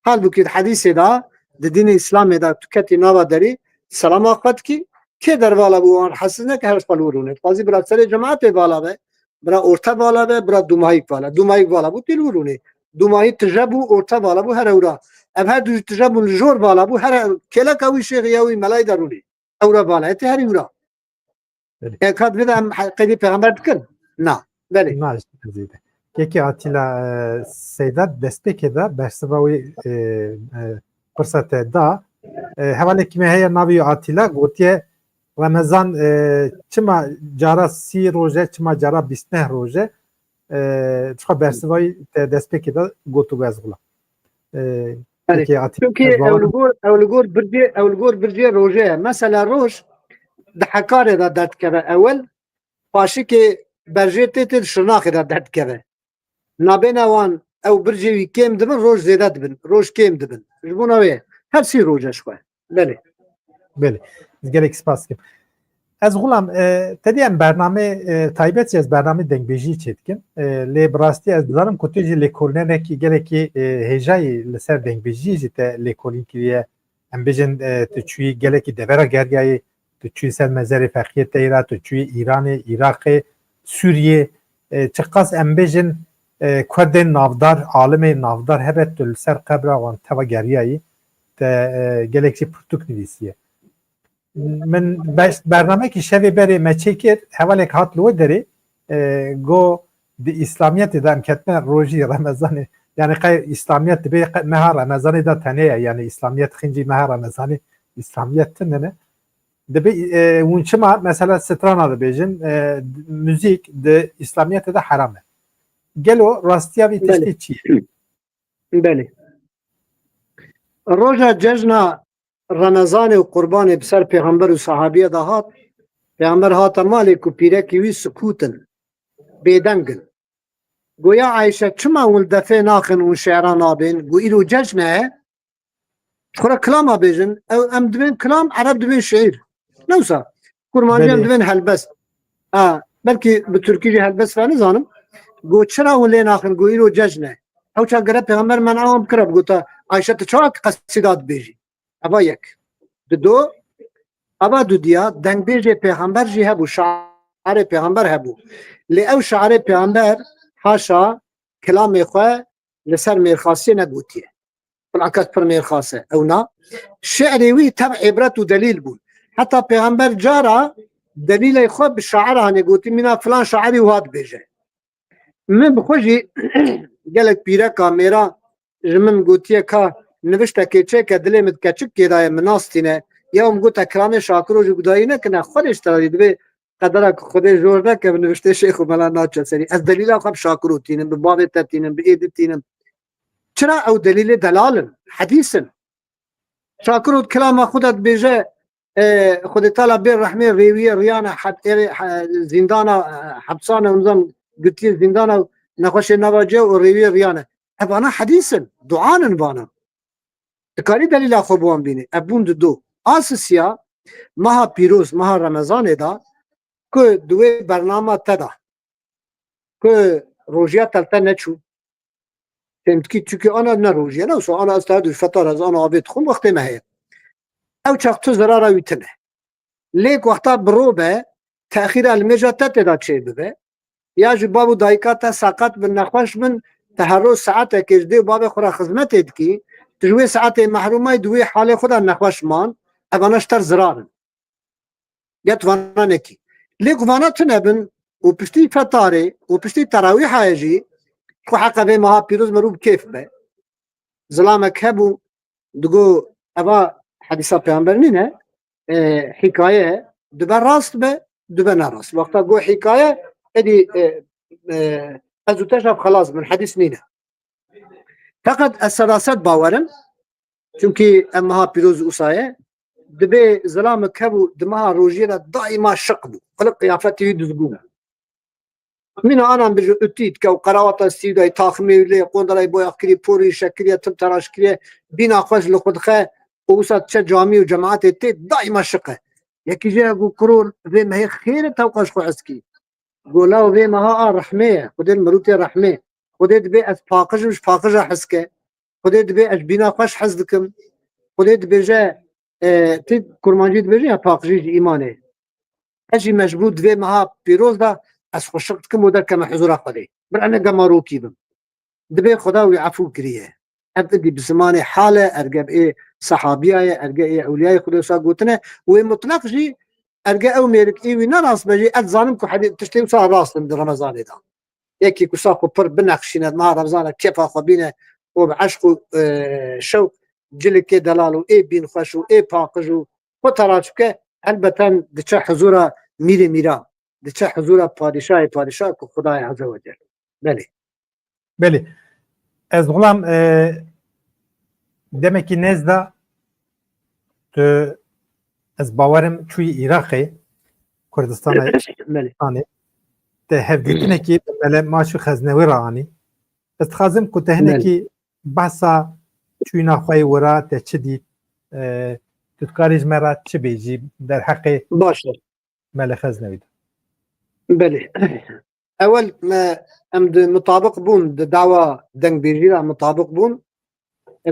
حال بو که حدیث دا دین اسلام دا تکتی نوا دری سلام آخوت کی که در والا بو آن حسنه که هرش قال ورونه قاضی برا سر جماعت والا به برا orta بالا به برا دومایک بالا بود دیلورونه دومایی تجربه orta بالا بود هر اورا اب هر دو تجربه الجور بالا بود هر کلا کوي شيخ یاوي ملای درونی اورا بالا ته هر اورا اکاد بده قدی پیغمبر کن نه بله نه زیده یکی Atilla Seydat desteke da bersevawi فرصت da حواله کی هي ناوی Atilla gotiye Ramazan çima cara 30 roje çima cara 29 roje çka bersivay te despeki da gotu bezgula. Çünkü evlgor birce roje mesela roj dahakare da dertkeve evvel paşi ki berje te şırnakı da dertkeve nabena wan ev birce wî kêm dibin roj zêde dibin roj kêm dibin ji bo navê her sî roje xwe belê belê gelek spas kim Ez gulam tediyem bername taybet ez bername dengbêjî çêdikim lê bi rastî ez dizanim ku tu jî lêkolînekî gelekî hêjayî li ser dengbêjiyê jî te lêkolîn kiriye em bêjin tu çûyî gelekî devera geriyayê tu çûyî ser mezerê Fexiyê Teyra tu çûyî Îranê Iraqê Sûriyê çi qas em bêjin Kurdên navdar alimê navdar hebe tu li ser qebra wan teva geriyayî te gelek jî pirtûk nivîsiye من برنامه که شوی بری مچکر حوالک هات لو داری گو دی اسلامیت دام کتن روزی رمضان yani İslamiyet dibe meha Ramazan'ı da taneye yani İslamiyet xinci meha Ramazan'ı İslamiyet'in ne dibe unçma mesela strana da bejin müzik de İslamiyet'te de haram. Gelo rastiya vi tişti çi. بله روژا جشنا رمضان و قربان بسر پیغمبر و صحابیه ده هات پیغمبر هات مالک و پیرکی وی سکوتن بیدنگن گویا عایشه چما اول دفعه ناخن و شعران آبین گو ایلو جشنه خورا کلام آبیجن او ام دوین کلام عرب دوین شعر نوسا کرمانجی ام بله. دوین هلبس بلکه به ترکی جی هلبس فانی زانم گو چرا اول ناخن گو ایلو جشنه او چا گره پیغمبر من عوام کرب گو تا عایشه چرا قصیدات بیجی ابا یک دو ابا دو دیا دنگ بیجی پیغمبر جی هبو شعر پیغمبر هبو لی او شعر پیغمبر حاشا کلام خواه لسر میرخاصی نگوتیه بالعکس پر میرخاصه او نا شعری وی تبع عبرت و دلیل بود حتی پیغمبر جارا دلیل خواه بشعر هنه گوتی مینا فلان شعری واد بیجه من بخوشی گلک پیره که میرا جمن گوتیه که نوشته که چه که دلیمت که چک که دای مناستینه یا هم گوت اکرام شاکر و جگدایی نکنه خودش ترادید به قدر خودش جور نکه نوشته شیخ و ملا ناچه سری از دلیل خواب شاکر و تینم به باب تینم به اید تینم چرا او دلیل دلالن حدیثن شاکر و کلام خودت بیجه خود تعالی بیر رحمه ریوی ریان زندان حبسان ونظام قلتي زندان نخوش نواجه و ریوی ریانه ابانا حدیثن دعانن بانا تکاری دلیل خوبوان بینه ابون دو آسسیا ماها پیروز ماها رمضان دا که دوی برنامه تدا که روژیا تلتا نچو تمتکی چونکه آنا نه روژیا نه سو آنا استعداد فطار از آنا آبید خون وقتی مهیه او چاقتو زرارا ویتنه لیک وقتا بروبه تأخیر المجا تدا چه ببه یا جو بابو دایکاتا ساقط بن نخوش من تهرو ساعته کجده باب خورا خدمت ادکی تجوی ساعت محرومه دوی حال خدا نخوش مان اوانشتر زرارن گت وانا نکی لیک وانا تنبن و پشتی فتاره و پشتی تراویح هایجی خو حقا به مها پیروز مروب کیف به ظلامک هبو دگو اوا حدیثا پیانبر نینه حکایه دبه راست به دبه نراست وقتا گو حکایه ادي ازو تشرب خلاص من حديث نينا فقط السلاسات باورن چونكي امها بيروز اوسايه دبي ظلام كبو دمها روجينا دائما شقبو خلق قيافتي يدزقو من انا بجو اتيت كو قراوات السيداي تاخمي لي قندراي بو اخري بوري شكليه تم تراشكليه بنا خوش لخدخه اوسات تش جامي وجماعات تي دائما شقه يكي جا كرور في ما هي خير توقش خو عسكي قولاو في مها رحمه خدين مروتي رحمه خديت بي از فاقج مش فاقج حسكه خديت بي اج بينا خوش حزدكم خديت بيجا تي كرمانجيت بيجا فاقجي ايمانه اجي مجبود في مها بيروز دا از خوشقتكم ودا كما حضور خدي بر انا قماروكي بم دبي خدا ويعفو كريه ابدي بزمان حاله ارقب ايه صحابيه ارقب ايه اولياء خدا سا قوتنا ومطلق جي ارجع او ميرك ايوي نراس بجي اتظالمكم حد تشتي وصار راس من رمضان دا يكي كساقو بر بنقشنا مع رمضان كيف اخو بينا وبعشقو شوق جلك دلالو اي بين خوشو اي باقجو وتراجك البته دچ حضور ميري ميرا دچ حضور پادشاه کو خدای عز وجل بله بله از غلام demek ki nezda از باورم توی عراق کردستان بله ده هفدیتنه کی مل ماشو خزنوی رانی استخازم کو تهنه کی بحثا توی نخوای ورا ته چدی تذکاریز مرا چه بیجی در حق باشه مل خزنوی بله اول ما امد مطابق بون دعوه دنگ بیجی مطابق بون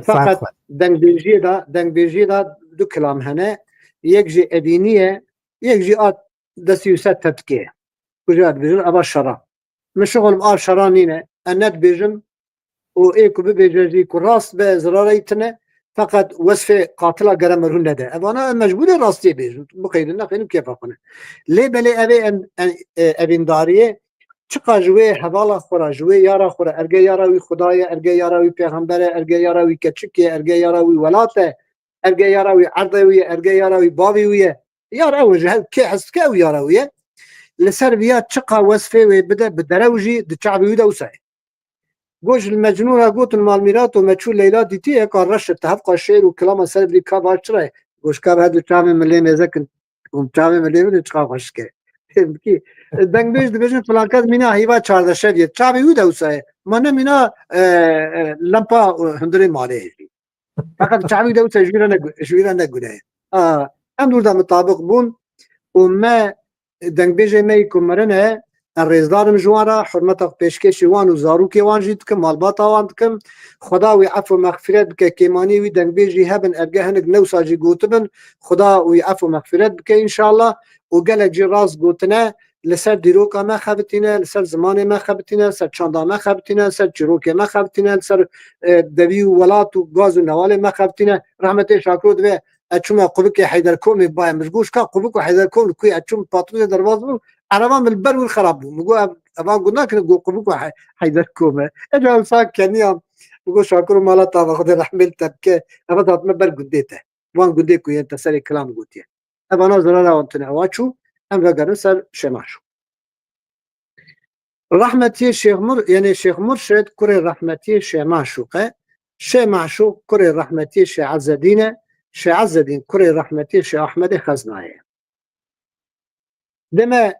فقط دنگ بیجی دا دو کلام هنه یک جی ادینیه یک جی آت دستیوست تبکیه کجات بیجن ابا شرا مشغل آب شرا نینه اند بیجن و ایکو ببیجی که راست به زراره تنه فقط وصف قاتله گرم مرون نده اوانا مجبور راستی بیجن بخیرن نخیرم کیفا کنه لی بلی اوین داریه چقا جوی حوالا خورا جوی یارا خورا ارگه یاراوی خدای ارگه یاراوی پیغمبر ارگه یاراوی کچکی ارگه یاراوی ولاته ارگه یاراوی عرضوی ارگه یاراوی باویوی یاراوی جهل کی حسکه و یاراوی لسر بیا چقا وصفه و بده بدروجی دچعبی ودا وسای گوش المجنون قوت المالميرات ومشهور ليلى ديتي كان رش تهفق الشعر وكلام سر لي كاب عشرة گوش كاب هذا تعمل مليم يزكن ومتعمل مليم وتشقاق عشكه کی دنگ بیش دیویژن فلان کس مینا هیوا 14 شدید چابی او دوسه من مینا لمپا هندری ماله فقط چابی دوسه جویرا نگونه ام دور دا مطابق بون و ما دنگ بیش می کمرنه الرزدارم جوارا حرمتك پیشکش وان و زاروکی وان جید کم مالبات وان کم خدا وی عفو مغفرت بک کیمانی وی دنگ بیجی هبن ارگه هنگ نو ساجی گوتبن خدا وی عفو مغفرت بک انشاءالله و گل جی راز گوتنه لسر دیروکا ما خبتینه لسر زمان ما خبتینه لسر چاندا ما خبتینه لسر چروک ما خبتینه لسر دوی و ولات و گاز و نوال ما خبتینه رحمت شاکرود و اچوم قبک حیدر کومی باید مشگوش که قبک حیدر کوم کوی اچوم پاتروز درواز بود عربان بالبر والخراب مقول ابان قلنا كنا قبك حيدر كومه اجا ساك كنيام مقول شاكر مالا طابا خد رحمل تبكي ابدا مبر قديته وان قديكو انت سري كلام قلتيه ابا نظر لا وانتنا واتشو ام رجال شماشو رحمتي شيخ يعني شيخ مرشد كري رحمتي شماشوقه شماشو كري رحمتي شي عزدين شي عزدين كري رحمتي شي احمد خزنايه دما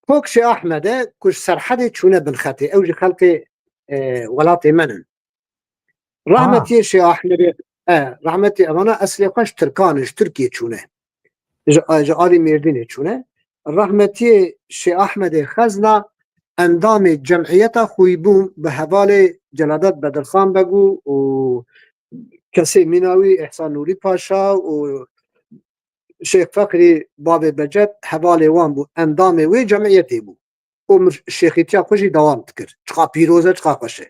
فوكشي احمد كش سرحدي تشونا بن خاتي اوجي خلقي ولاتي منن رحمتي شي احمد رحمتي انا اصلي قش تركانش تركي تشونا جاري ميردين تشونا رحمتي شي احمد خزنا اندام جمعيته خويبوم بحوالي جلادات بدرخان بگو و كسي ميناوي احسان نوري باشا و شيخ فقري باب بجد حوالي وان بو اندام وي جمعيتي بو و شيخيتيا خوشي دوام تكر چقا پیروزه چقا خوشه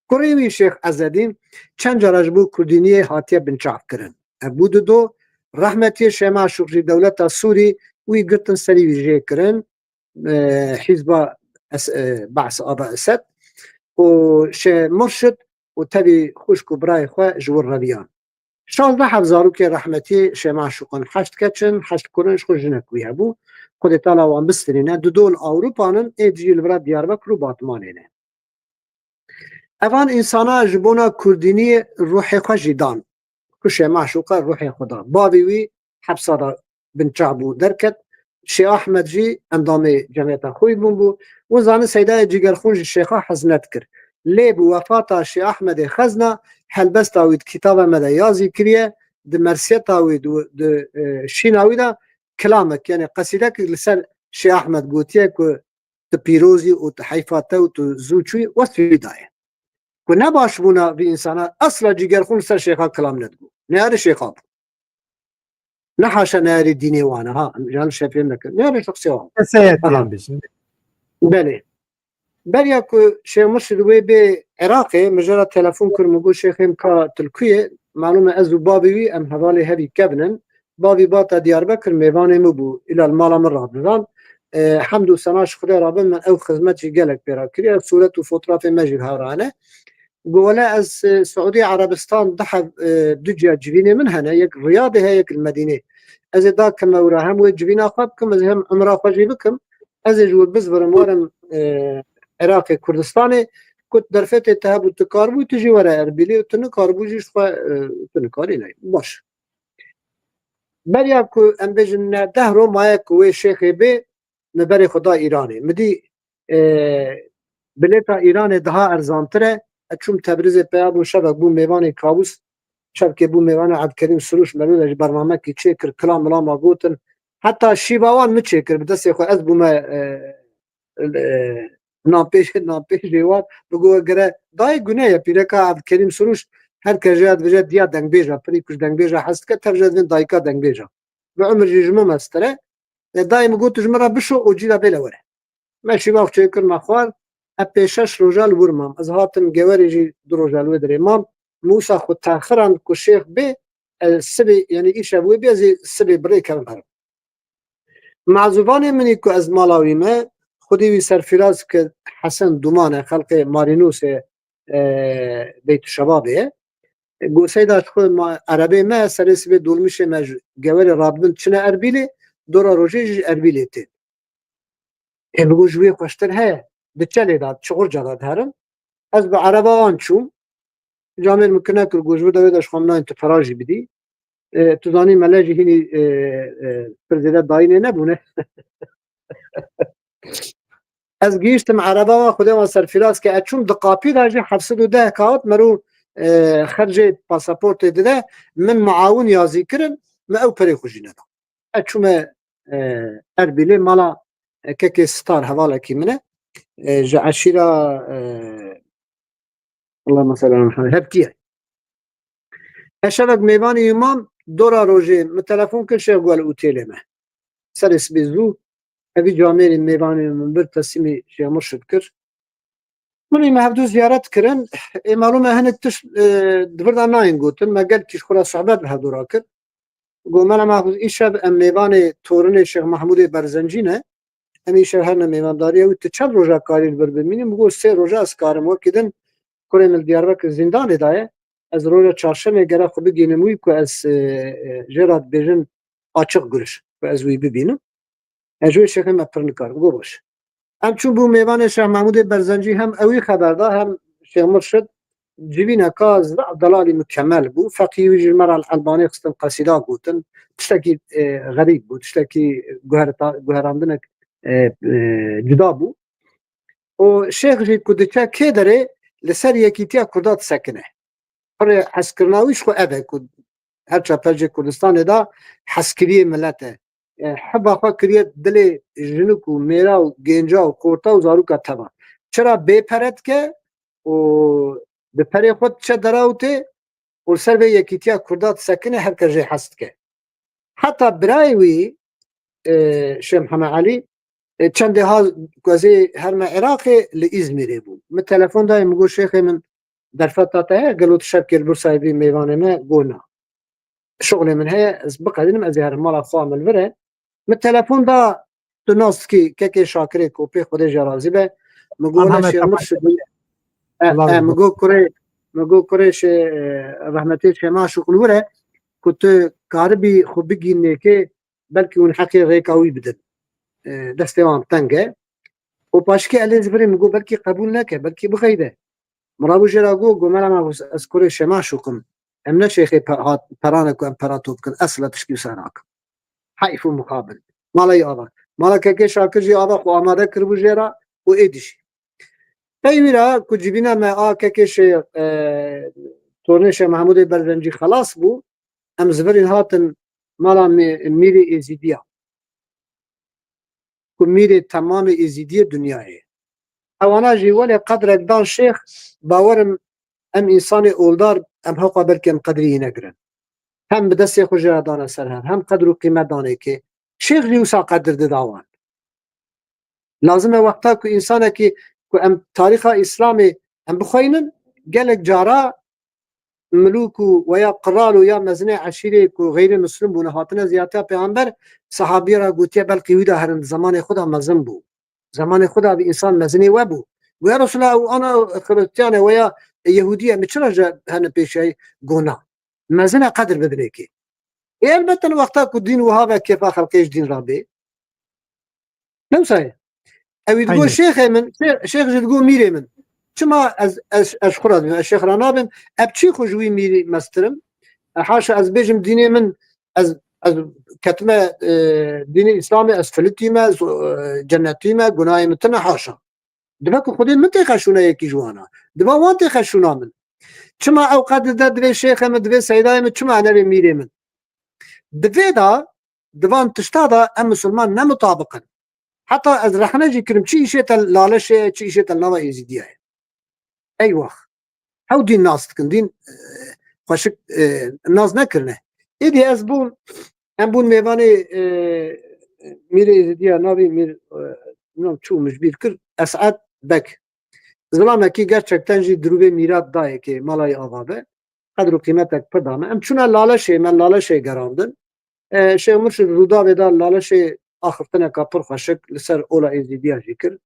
كريوي شيخ عزدين چند جارج بو كردينيه هاتيه بنچاف کرن ابو دو رحمتي شما شغري دولتا سوري وي قرتن سري ويجي کرن حزب بعث ابا اسد و شي مرشد و تبي خوشكو براي خو جور ربيان شال ده حفظارو که رحمتی شما شکن حشت کچن حشت کننش خوش جنکوی هبو خود تالا وان بسترینه دول اوروپانن ایجیل برا دیاربکر و باتمانینه اوان انسانا جبونا کردینی روح خوشی دان که شما شکن روح خدا بابی وی حبسادا بنچابو درکت شی احمد جی اندام جمعیت خوی بو و زانه سیده جگر خونج شیخا حزنت کرد ليب وفاة شي أحمد خزنة حلبس تاويد كتابة مدى يازي كريه دي مرسية تاويد دي شيناوي دا كلامك يعني قصيدك لسان شي أحمد قوتيك و تبيروزي و تحيفاته و تزوچوي وصفي دايه و نباش بونا في إنسانا أصلا جيگر خون سر شيخا كلام ندقو نهار شيخا نحاشا نهار ديني وانا ها جان شايفين لك نهار شخصي وانا سيد يعني بيشن بله بریا کو شیخ مرشد وی به عراق مجرد تلفن کرد مگو شیخیم که ترکیه معلومه از بابی وی ام حوالی هبی کبنن بابی باتا دیاربکر میوان مبو الى المال من رابطان حمد و سناش خدا رابط من او خدمتی گلک برا کریه صورت و فوتراف مجیب هورانه قولا از سعودی عربستان دحب دجا جبینه من هنا یک رياضه هيك المدينه از دا كما وراهم وجبينا خابكم از هم عمره خجي بكم از جو بزبر مورم عراق كردستان كنت درفت تهب وتكاربو تجي ورا اربيلي وتنكاربو جيش تنكاري لا باش بريا كو امبجن دهرو مايك و شيخ بي نبري خدا ايراني مدي بلتا ايران daha ارزانتره اچوم تبریز پیاب و شبک بو میوان کابوس شبکه بو میوان عبدالکریم سروش ملوش برنامه کی چکر کلام ملاما گوتن حتی شیباوان مچکر بدستی خو از بو ما نامپیش دیوان بگو گره دای گونه پیرکا عبدالکریم سروش هر کجاد وجد دیا دنگ بیجا پری کش دنگ بیجا هست که ترجد وین دایکا دنگ بیجا به عمر جمع مستره دایم گوت جمرا بشو او جیلا بلوره ما شیباو چکر مخوار اپیشش روزال ورمام از هاتم گوریجی دروزال ودر امام موسى خود تاخران کو شیخ به السبي يعني ايش ابوي بيزي سبي بري كلام هر معذوبان مني کو از مالاوي ما خودی وی سرفراز که حسن دومان خلق مارینوس بیت شبابه گوشه داشت خود ما عربی ما سرس به دولمش مج گوار رابطن چنه اربیله دورا روزی اربیله تی بگو جوی خوشتر ها بچله داد چقدر جداد هرم از به عربا آنچوم جامعه ممکنه که گوجو داشت خامنه انتفاراجی بدی تو زانی ملاجی هینی پرزیدنت داینه نبونه از گیشتم عربا و خودم سرفراز که اچوم دقاپی داشت 710 کات مرو خرج پاسپورت دیده من معاون یازی کرم ما او پری خوشی ندا اچوم اربیله مالا که ستار حواله کی منه جعشیرا الله مثلا هبتیه اشبك ميباني يمام دورا روجي من تلفون كل شيء قال اوتيلي ما سرس بيزو ابي جامير ميباني من بر تسمي شيء مرشد كر مني ما هبدو زيارات كرن معلومه هنك تش دبرنا ناين قوتن ما قال كيش خلاص صعبات بهدو راكر قول ما ما ايشاب ام ميباني تورني الشيخ محمود برزنجينه امي شهرنا ميبان داريه وتشل روجا كاري بربميني مقول سي روجا اسكارم وكدن كورن الدياربكر زندان دايه از روز چهارشنبه گره خوب بگیرم که از جرات بیرون açık görüş و از وی ببینم اجوی شکم مپرنکار گوش هم چون بو میوان شیخ محمود برزنجی هم اوی خبردار هم شیخ مرشد جبین کاز دلالی مکمل بو فقیه وی جمر الالبانی قسم قصیده گوتن تشتکی غریب بو تشتکی گوهراندنک جدا بو و شیخ جی کدچه که داره لسر یکیتیا کردات سکنه پر حسکرناویش خو ابه کد هر چپرج کردستان دا حسکری ملته حبا خو کریت دل جنوک و میرا و گنجا و کورتا و زارو کا تبا چرا بے پرت که و به پری خود چه دراوته و سر به یکیتیا کردات سکنه هر کجه حست که حتی برایوی شیخ محمد علی چند ها گازی هر ما عراق لإزمیره بود من تلفن دایم میگو شیخ من در فتاته قالوا تشكل بورصايبي ميوانه ما قلنا شغل من هي اسبق هذين ازهر مال خام الفره من التليفون دا تناسكي كيكي شاكري كوبي خد جرازي به مقول شي مرشد مقول كوري شي رحمتي شي ما شغل وره كنت كاربي خبيجي نيكي بلكي ونحكي غيكاوي بدل دستوان تنگه وباشكي الازبري مقول بلكي قبول نكه بلكي بغيده مرابو جراغو گمرا ما اذكر شما شوكم امنا شيخي پرانك امپراتور كن اصلا تشكيل سراك حيف مقابل مالا يابا مالا كي شاكر جي ابا خو اماده كربو جرا و ادش ايمرا كجبينا ما كي شي تورنش محمود برزنجي خلاص بو ام زبرين هاتن مالا ميري ازيديا كميري تمام ازيديا دنياي اوانا جي ولا قدر دان شيخ باورم ام انسان اولدار ام حقا بلکن قدری نگرن هم بدست خوجه دانه سر هم قدر و قیمت دانه که شیخ لیوسا قدر داوان لازمه وقتا که انسانه که ام تاریخ اسلامی ام بخوینن گلک جارا ملوک و یا قرال و یا مزنه عشیره که غیر مسلم بونه هاتنه زیادتا پیغمبر صحابی را گوتیه بلکه ویده هرن زمان خدا مزن بو زمان خدا به انسان مزنی و بو و یا رسول الله انا خريستيانه ويا يهوديه متشرجه هنا بشيء قونا مازال قدر بدريكي البته وقتها الدين وهذا كيف خلقيش دين ربي لو صحيح او تقول شيخ من شيخ تقول ميري من كما از خراد الشيخ رنابن ابشي خوجوي ميري مسترم حاشا از بيجم ديني من از كتمه دين الاسلامي از فلتيما جنتيما قناي متنا حاشا دبك خودی منطقه خشونه یکی جوانا دبا وانت خشونا من چما اوقات دبی شیخ من دبی سیدای من چما انا میری من دبی دا دوان تشتادا ام مسلمان نمطابقا حتى از رحنا جي كرم چی شيت لالش چی شيت نوا يزيديه ايوه هاو دين ناس كن دين خوشك ناز نكرنه ايدي ازبون ام بون ميواني ميري يزيديه نابي مير نو چو مجبير كر اسعد بك زلامه کی gerçekten جی دروبه میراد دایه که مالای آوابه قدر و قیمتک پردامه ام چونه لالشه من لالشه گراندن شیخ مرشد رودا ودا لالشه آخرتنه کپر خشک لسر اولا ازیدی جیکر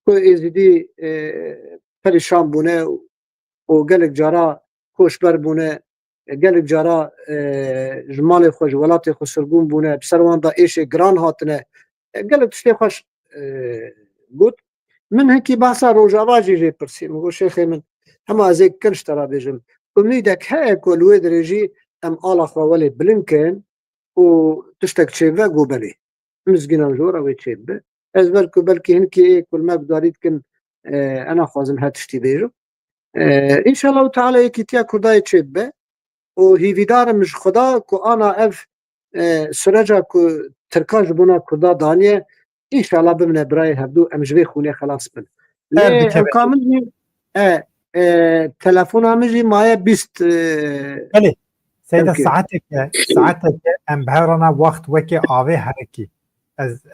کو ازیدی پریشان بونه و گلک جارا خوشبر بونه گلک جارا جمال خوش ولات خوش سرگون بونه بسروان دا ایش گران هاتنه گلک تشتی خوش گوت من هکی بحثا روجاوا جی پرسی مگو شیخی من هما از ایک کنش ترا بیجم امیدک های کلوی درجی ام آلا خواهولی بلنکن و تشتک چیوه گو بلی مزگینم جورا وی چیوه از بلکه هنکی ای کل ما بدارید کن انا خوازم هاتشتی بیجم انشاءالله تعالی یکی تیا کردای چیوه و هیویدارم مش خدا که آنا اف سرجا که ترکاج بونا کردا دانیه انشاءالله بمنه برای هفدو امجوی خونه خلاص بن لی ام کامل تلفون همجی مایه 20 بله سیدا ترکیه ساعتك ام بهرنا وقت وکی آوه هرکی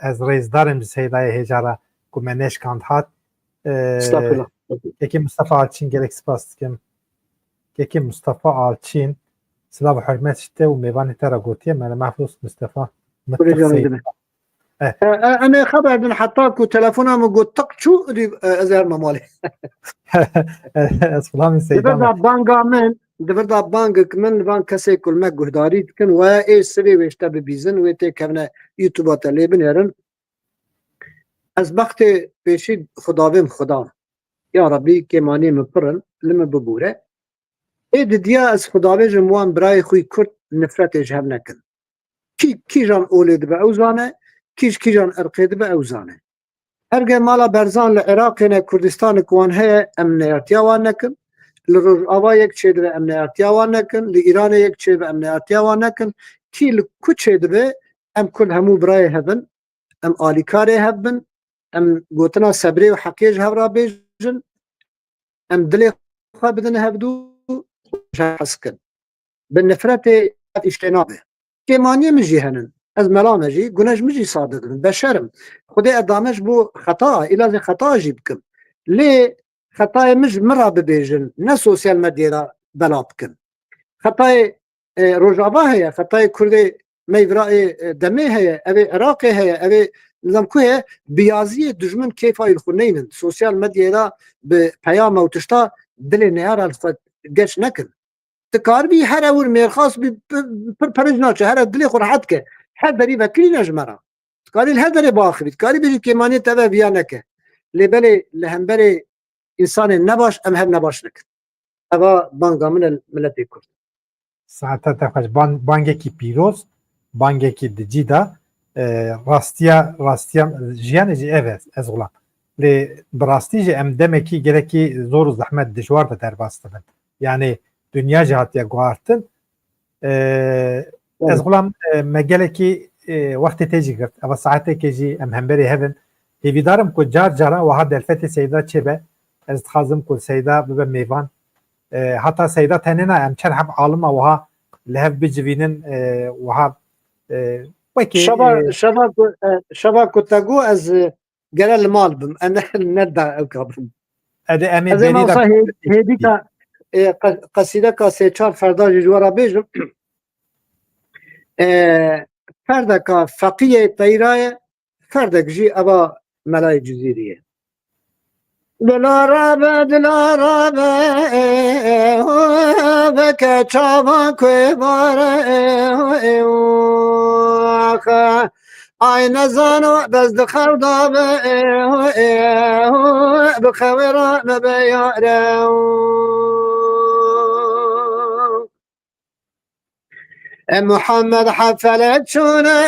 از رئیسدارم سیدای هجاره که منش کند هات استغفرالله یکی مصطفى آلچین گلک سپاس کم یکی مصطفى آلچین سلام حرمت شته و میوانی ترا گوتیه من محفوظ مصطفى متق سید انا خبر من حطاك وتلفونها موجود طق شو ازهر ممالي اسفلام سيدنا دبردا بانك من بان كسي كل ما جهداريت كن واي سري ويشتا ببيزن ويتي كمنا يوتيوب تلي بنيرن از بخت بيشي خداوم خدا يا ربي كماني مبرن لما ببوره اي ديا از خداوي جموان براي خوي كرت نفرت جهر نكن كي جان اولد باوزانه كيش جان ارقيد باوزانه هرگه مالا برزان لعراق نه کردستان کوان هي امنياتيا وان نكن لروجاوا یک چيد به امنياتيا وان نكن لإيران یک چيد به امنياتيا وان نكن كي لكو چيد به ام كل همو براي هبن ام آليكاري هبن ام گوتنا صبري و حقيج هورا بيجن ام دلي خواه بدن هبدو حسكن بالنفرت اجتنابه كمانية مجي هنن از ملا مجي گنج مجي صادق بشرم خدي ادامش بو خطا الى خطا جيبكم ليه خطا مش مرة ببيجن نا سوسيال ميديا بلا بكم خطا روجابا هي خطا كردي ميفراء دمي هي ابي عراقي هي ابي نظام كوه بيازي دجمن كيف الخنين سوسيال ميديا ببيام او تشتا دل نيار الفت جش نكن تكاربي هر اور ميرخاص برجناچ هر دل خو راحت که هر دری وکلی نجمرا تكاري الهدر باخري تكاري بيجي كيماني تبع بيانك لبلي لهمبري انسان نباش ام هر نباش نك اوا بانگا من الملت كرد ساعتا تخش بانگێکی پیرۆز بانگێکی دجیدا راستیا ژیانێکی ئەڤ ez وڵام لێ بڕاستیژە ئەم دەمێکی گەلێکی زۆر و زەحمەت دژوار بە دەرباستە بن یانێ دنیا جی هاتیە گواردن ez وڵام me gelekî wextê têjî girt ev saeteke jî em hemberê hevin hêvîdarim ku car caran wiha derfetê seyda çêbe ez dixwazim ku seyda bibe mêvan heta seyda tenêna em çer hev alima wiha li hev bicivînin wiha wekî şaba ku te got ez gere li mal bim em nedda ew kabim edê em ê ez ê masa hêdîka qesîdeka sê çar ferda jî ji we re bêjim ferdeka feqiyê teyraye ferdek jî eva melayê cizîriyê Dilara be veke çavan kuêbare ay nezano bez dixewda be bi xewêra me be yare محمد حفلت شونه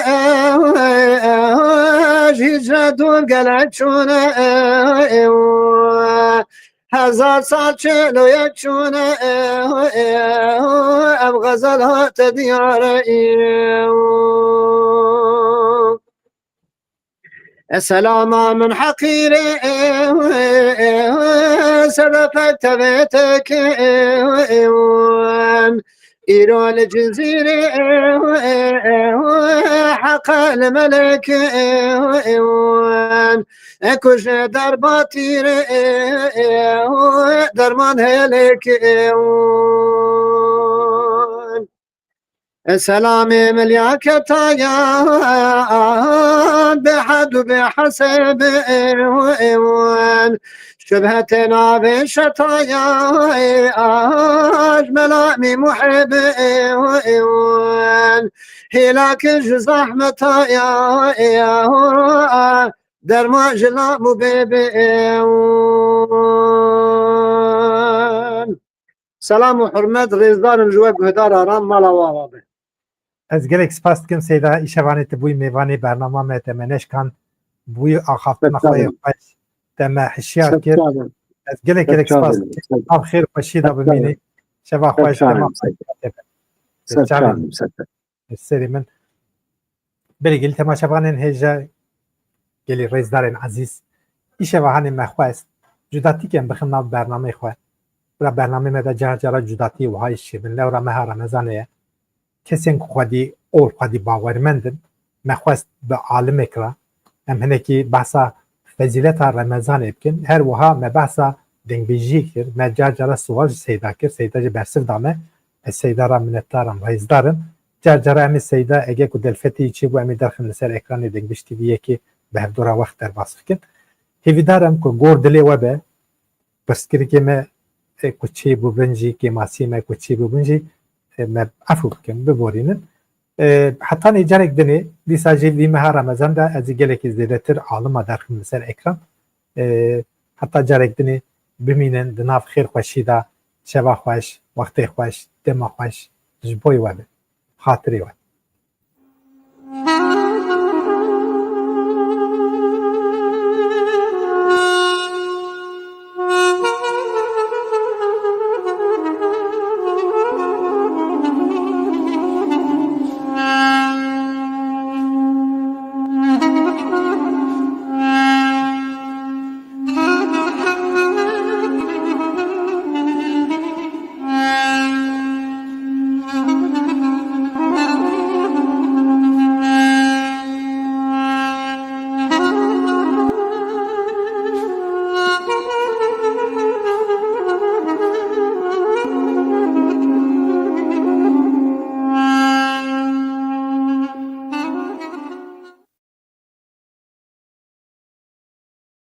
هجرتون قلت شونه هزار سال چلو یک شونه اب غزل هات دیاره سلام من حقير سلفت بيتك إيران الجزيرة حق الملك كش درباتير درمان هلك سلامي ملياك تايا بحد بحسب شبهتنا بشتايا أجمل محب هلاك زحمتايا در ما جلاب ببئون سلام و حرمت رزدارم جواب گهدار آرام مالا وابه Ez gelek spas dikim seyda işevanê te bûyî mêvanê bernama me te me neşkan bûyî axaftina xwe xweş te me hişyar kir ez gelek spas dikim av xêr xweşî da bimînî şeva xweş te ma serê min berê gelî temaşevanên hêja gelî rêzdarên ezîz îşeva hanê me xwest cudatîkên bixin nav bernamê xwe bira bernamê me de cara cara cudatî wihayî şîvin lewra meha Remezanê ye kesên ku xwedî ol xwedî bawermendin me xwest bi alimek re em hinekî behsa fezîleta Remezanê bikin her wiha me behsa dengbêjiyê kir me car cara sual ji seyda kir seyda jî bersiv da me ez seyda ra minnetdaram rêzdarim car cara em ê seyda ege ku delfetê çî bû em ê derxin li ser ekranê dengbêj tîviyekê bi hevdora wext derbas bikin hêvîdarim ku gor dilê we be pirsgirêkê me ku çê bû bin jî kêmasiyê me ku çê bû bin jî me efû bikin biborînin heta nê carek dinê dîsa jî vî meha Remezan de ez ê gelekî zêdetir alima derxin li ser ekran heta carek dinê bimînin di nav xêrxweşî da şeva xweş wextê xweş dema xweş ji bo wê be xatirê we